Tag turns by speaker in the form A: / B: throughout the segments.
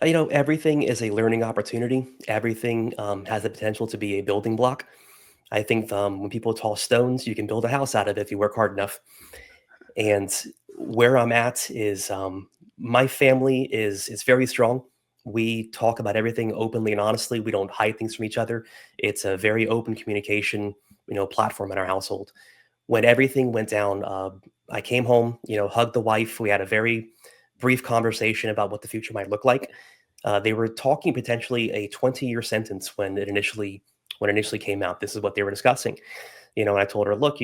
A: Everything is a learning opportunity. Everything has the potential to be a building block. I think when people toss stones, you can build a house out of it if you work hard enough. And where I'm at is my family is very strong. We talk about everything openly and honestly. We don't hide things from each other. It's a very open communication, platform in our household. When everything went down, I came home, hugged the wife. We had a very brief conversation about what the future might look like. They were talking potentially a 20-year sentence when it initially came out. This is what they were discussing. And I told her, look,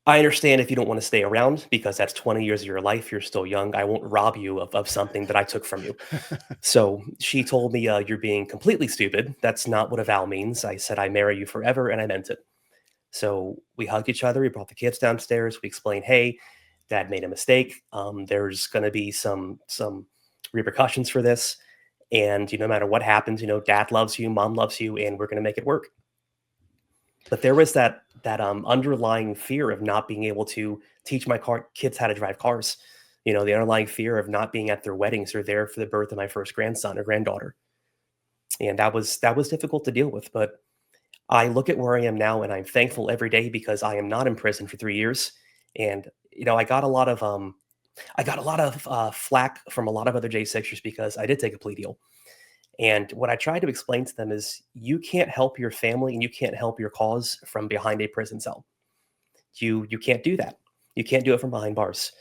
A: I understand if you don't want to stay around because that's 20 years of your life. You're still young. I won't rob you of something that I took from you. So she told me, you're being completely stupid. That's not what a vow means. I said, I marry you forever. And I meant it. So we hugged each other. We brought the kids downstairs. We explained, hey, dad made a mistake. There's going to be some repercussions for this. And no matter what happens, dad loves you, mom loves you, and we're going to make it work. But there was that underlying fear of not being able to teach my kids how to drive cars. The underlying fear of not being at their weddings or there for the birth of my first grandson or granddaughter. And that was difficult to deal with. But I look at where I am now and I'm thankful every day because I am not in prison for 3 years. And I got a lot of flack from a lot of other J6ers because I did take a plea deal. And what I tried to explain to them is you can't help your family and you can't help your cause from behind a prison cell. You can't do that. You can't do it from behind bars.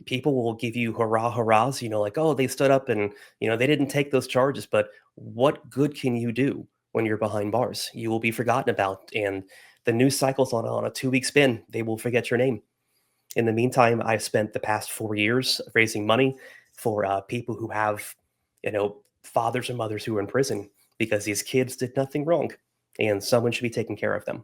A: People will give you hurrah hurrahs, like, oh, they stood up and they didn't take those charges. But what good can you do when you're behind bars? You will be forgotten about, and the news cycles on a 2 week spin. They will forget your name. In the meantime, I've spent the past 4 years raising money for people who have, fathers and mothers who are in prison because these kids did nothing wrong, and someone should be taking care of them.